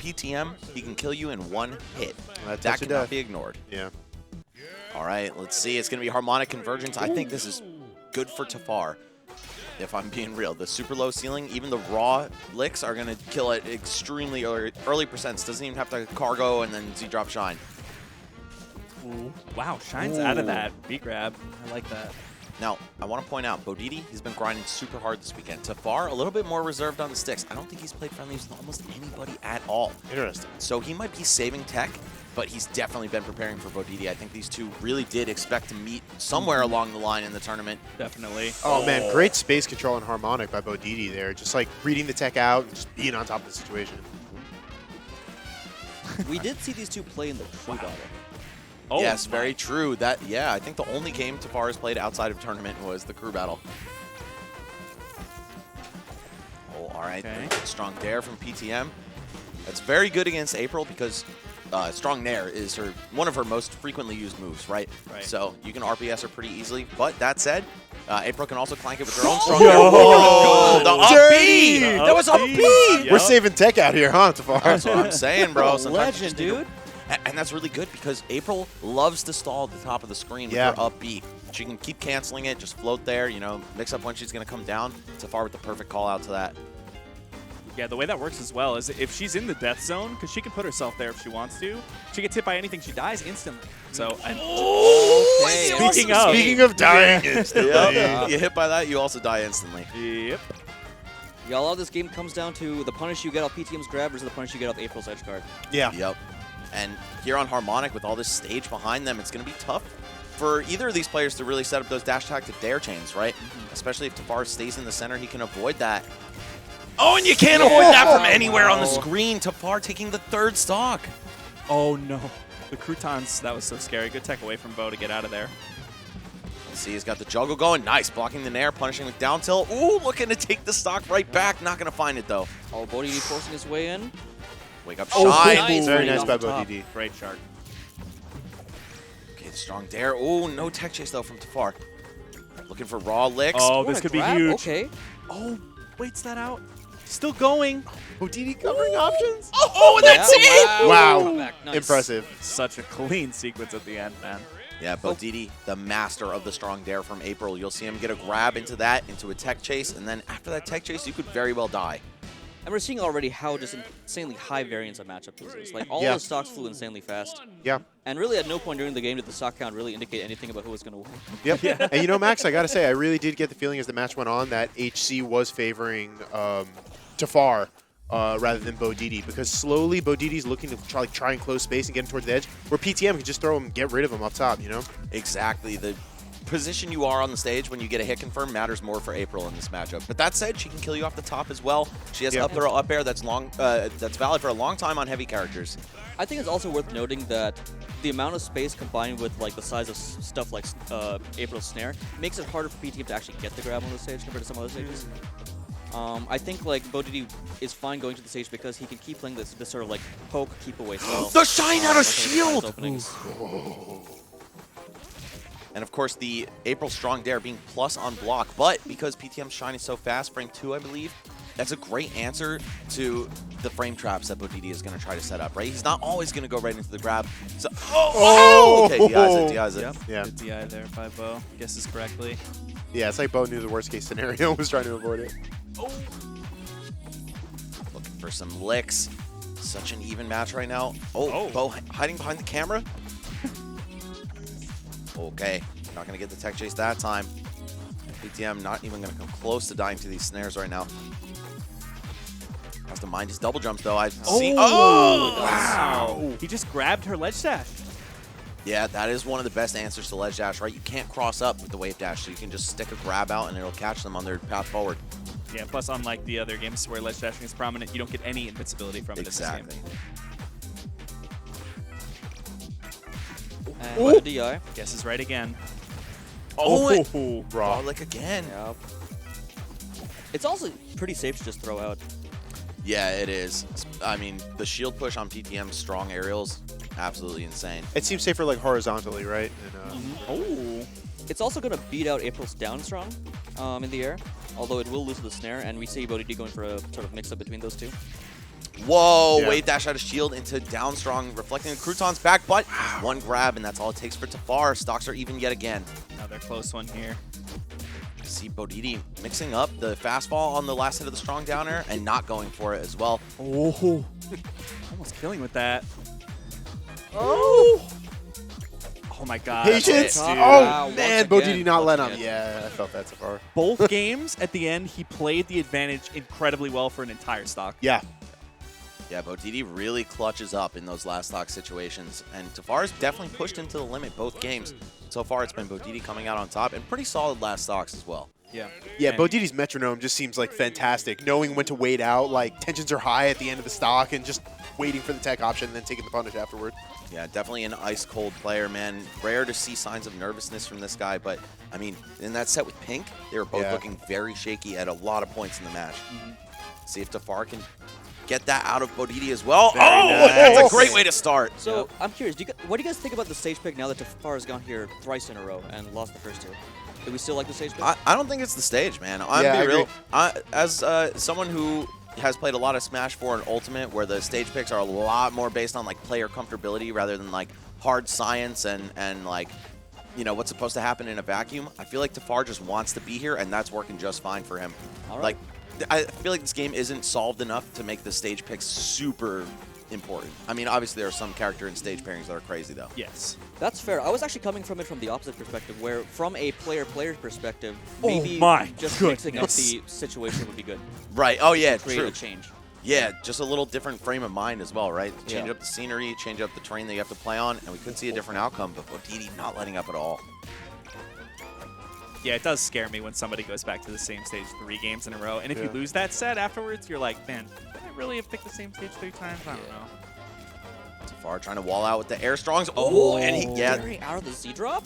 PTM, he can kill you in one hit. That cannot be ignored. Yeah. All right, let's see. It's going to be harmonic convergence. I think this is good for Tafaar, if I'm being real. The super low ceiling, even the raw licks are going to kill it extremely early percents. Doesn't even have to cargo and then Z-drop shine. Ooh. Wow, shine's out of that B-grab. I like that. Now, I want to point out, Bodedee, he's been grinding super hard this weekend. Tafaar, a little bit more reserved on the sticks. I don't think he's played friendly with almost anybody at all. Interesting. So he might be saving tech, but he's definitely been preparing for Bodedee. I think these two really did expect to meet somewhere along the line in the tournament. Definitely. Oh, man, great space control and harmonic by Bodedee there. Just like reading the tech out and just being on top of the situation. We did see these two play in the crew battle. Oh, yes, very true. I think the only game Tafaar has played outside of tournament was the crew battle. Oh, all right. Okay. Strong Dare from PTM. That's very good against April because Strong Nair is one of her most frequently used moves, right? Right. So you can RPS her pretty easily. But that said, April can also clank it with her own Strong Nair. Oh, the up B! That was up B! Yep. We're saving tech out here, huh, Tafaar? That's what I'm saying, bro. Sometimes you Legend, just need to- dude. And that's really good because April loves to stall at the top of the screen with her up B. She can keep canceling it, just float there, you know, mix up when she's going to come down. Tafaar with the perfect call out to that. Yeah, the way that works as well is if she's in the death zone, because she can put herself there if she wants to, she gets hit by anything, she dies instantly. So, Speaking of dying instantly. Yep. You hit by that, you also die instantly. Yep. Yeah, a lot of this game comes down to the punish you get off PTM's grab versus the punish you get off April's edge guard. Yeah. Yep. And here on Harmonic, with all this stage behind them, it's going to be tough for either of these players to really set up those dash attack to dare chains, right? Especially if Tafaar stays in the center, he can avoid that. Oh, and you can't avoid that from anywhere on the screen. Tafaar taking the third stock. Oh, no. The croutons, that was so scary. Good tech away from Bo to get out of there. Let's see, he's got the juggle going. Nice, blocking the nair, punishing with down tilt. Ooh, looking to take the stock right back. Not going to find it, though. Oh, Bodedee forcing his way in. Wake up, Oh, shine. nice. Very nice Off by the top. Bodedee. Great shark. Okay, the strong dare. Ooh, no tech chase, though, from Tafaar. Looking for raw licks. Oh, What this a could grab. be huge. Okay. Oh, waits that out. Still going. Bodedee covering options? Oh, and that's it! Wow. Comeback. Nice. Impressive. Such a clean sequence at the end, man. Yeah, Bodedee, the master of the strong dare from April. You'll see him get a grab into that, into a tech chase, and then after that tech chase, you could very well die. And we're seeing already how just insanely high variance of matchup this is. Like, all Yeah. the stocks flew insanely fast. Yeah. And really, at no point during the game did the stock count really indicate anything about who was going to win. Yep. And you know, Max, I got to say, I really did get the feeling as the match went on that HC was favoring Tafaar rather than Bodedee, because slowly Bodedee's looking to try and close space and get him towards the edge, where PTM can just throw him and get rid of him up top, you know? Exactly. The position you are on the stage when you get a hit confirm matters more for April in this matchup. But that said, she can kill you off the top as well. She has up throw, up air that's valid for a long time on heavy characters. I think it's also worth noting that the amount of space combined with like the size of stuff like April's snare makes it harder for PTM to actually get the grab on the stage compared to some other stages. I think like Bodedee is fine going to the stage because he can keep playing this sort of like poke, keep away style. The shine out of like shield! openings. And of course, the April strong dare being plus on block, but because PTM's shine is so fast, frame 2, I believe, that's a great answer to the frame traps that Bodedee is going to try to set up, right? He's not always going to go right into the grab. So, okay, DI's it. Yep. Yeah. Good DI there by Bo. Guesses correctly. Yeah, it's like Bo knew the worst case scenario and was trying to avoid it. Looking for some licks. Such an even match right now. Oh, Bo hiding behind the camera. Okay, not going to get the tech chase that time. PTM not even going to come close to dying to these snares right now. Has to mind his double jumps, though. I've seen. Oh, wow. He just grabbed her ledge dash. Yeah, that is one of the best answers to ledge dash, right? You can't cross up with the wave dash, so you can just stick a grab out and it'll catch them on their path forward. Yeah, plus unlike the other games where ledge dashing is prominent, you don't get any invincibility from it Exactly. in this game. And by the DI. Guesses right again. Oh, raw. lick again. Yep. It's also pretty safe to just throw out. Yeah, it is. I mean, the shield push on PTM's strong aerials, absolutely insane. It seems safer like horizontally, right? And, It's also going to beat out April's down strong in the air, although it will lose the snare, and we see Bodedee going for a sort of mix-up between those two. Whoa, Yeah. wave dash out of shield into down strong, reflecting the Crouton's back, but one grab, and that's all it takes for Tafaar. Stocks are even yet again. Another close one here. See Bodedee mixing up the fastball on the last hit of the strong down air and not going for it as well. Oh, almost killing with that. Oh! Oh my God. Patience! Dude. Oh, Wow, man, once Bodedee again, not let once him. again. Yeah, I felt that so far. Both games at the end, he played the advantage incredibly well for an entire stock. Yeah. Yeah, Bodedee really clutches up in those last stock situations, and Tafaar's definitely pushed him to the limit both games. So far, it's been Bodedee coming out on top, and pretty solid last stocks as well. Yeah. Yeah, And- Bodedee's metronome just seems like fantastic. Knowing when to wait out, like tensions are high at the end of the stock, and just waiting for the tech option and then taking the punish afterward. Yeah, definitely an ice-cold player, man. Rare to see signs of nervousness from this guy, but, I mean, in that set with Pink, they were both Yeah. looking very shaky at a lot of points in the match. See if Tafaar can get that out of Bodedee as well. Very Oh, nice. that's a great way to start. So I'm curious, what do you guys think about the stage pick now that Tafaar has gone here thrice in a row and lost the first two? Do we still like the stage pick? I don't think it's the stage, man. I'm Yeah, I be real. agree. As someone who has played a lot of Smash 4 and Ultimate, where the stage picks are a lot more based on like player comfortability rather than like hard science and like, you know, what's supposed to happen in a vacuum. I feel like Tafaar just wants to be here, and that's working just fine for him. All right. Like, I feel like this game isn't solved enough to make the stage picks super important. I mean, obviously there are some character and stage pairings that are crazy though. Yes. That's fair. I was actually coming from it from the opposite perspective, where from a player perspective, Oh maybe my just goodness. mixing up the situation would be good. Right. Oh yeah, Create true. a change. Yeah, just a little different frame of mind as well, right? Change Yeah. up the scenery, change up the terrain that you have to play on, and we could see a different outcome, but Bodedee not letting up at all. Yeah, it does scare me when somebody goes back to the same stage 3 games in a row. And if you Yeah. lose that set afterwards, you're like, man, did I really have picked the same stage 3 times? I don't know. Tafaar trying to wall out with the air strongs. Oh, and he, yeah, Very out of the Z drop?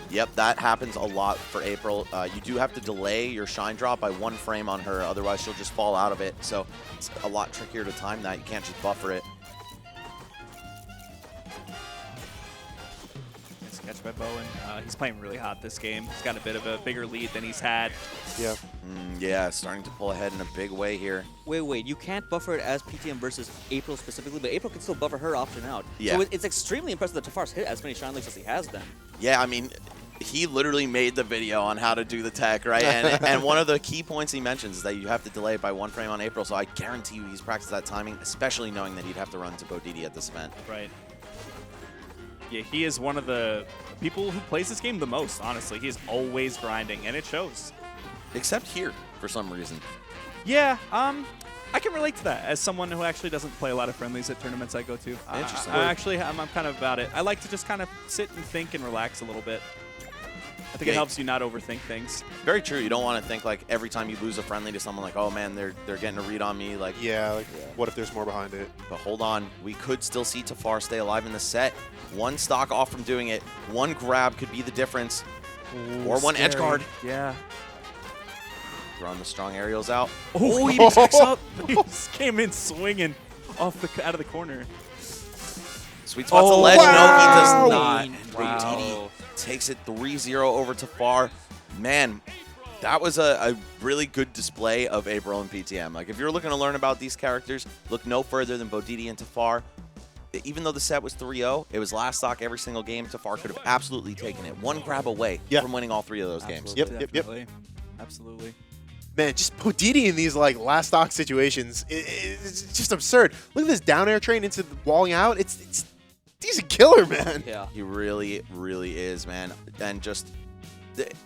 yep, that happens a lot for April. You do have to delay your shine drop by 1 frame on her, otherwise she'll just fall out of it. So it's a lot trickier to time that. You can't just buffer it. Nice catch by Bowen. He's playing really hot this game. He's got a bit of a bigger lead than he's had. Yeah. Yeah, starting to pull ahead in a big way here. Wait. You can't buffer it as PTM versus April specifically, but April can still buffer her option out. Yeah. So it's extremely impressive that Tafar's hit as many shine leaks as he has then. Yeah, I mean, he literally made the video on how to do the tech, right? And one of the key points he mentions is that you have to delay it by 1 frame on April, so I guarantee you he's practiced that timing, especially knowing that he'd have to run to Bodedee at this event. Right. Yeah, he is one of the people who plays this game the most, honestly. He is always grinding, and it shows. Except here, for some reason. Yeah, I can relate to that as someone who actually doesn't play a lot of friendlies at tournaments I go to. Interesting. I'm kind of about it. I like to just kind of sit and think and relax a little bit. I think Yeah. it helps you not overthink things. Very true. You don't want to think, like, every time you lose a friendly to someone, like, oh, man, they're getting a read on me. Like, Yeah, like, what if there's more behind it? but hold on. We could still see Tafaar stay alive in the set. 1 stock off from doing it. 1 grab could be the difference. Or 1 edge guard. Yeah. Throwing the strong aerials out. Oh, he just picks up. He just came in swinging out of the corner. Sweet spot's a ledge. wow. No, he does not. And Wow. Bodedee takes it 3-0 over Tafaar. Man, that was a really good display of April and PTM. Like, if you're looking to learn about these characters, look no further than Bodedee and Tafaar. Even though the set was 3-0, it was last stock every single game. Tafaar could have absolutely taken it 1 grab away Yeah. from winning all 3 of those games. Yep. Definitely. Absolutely. Man, just Bodedee in these like last stock situations, it's just absurd. Look at this down air train into the walling out. He's a killer, man. Yeah. He really, really is, man. And just,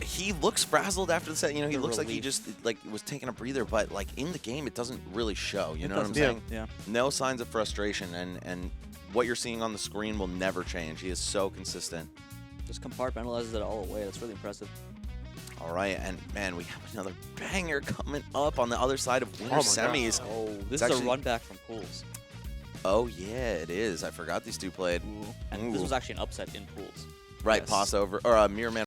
he looks frazzled after the set. You know, he The looks like he relief. just like was taking a breather, but like in the game, it doesn't really show. You know what I'm Doesn't- saying? Yeah. No signs of frustration, and what you're seeing on the screen will never change. He is so consistent. Just compartmentalizes it all away. That's really impressive. All right, and man, we have another banger coming up on the other side of winter Oh my semis. Oh, this It's is actually- a run back from pools. Oh yeah, it is. I forgot these two played. And this Ooh. was actually an upset in pools. Right, Yes. pass over or Mirror Man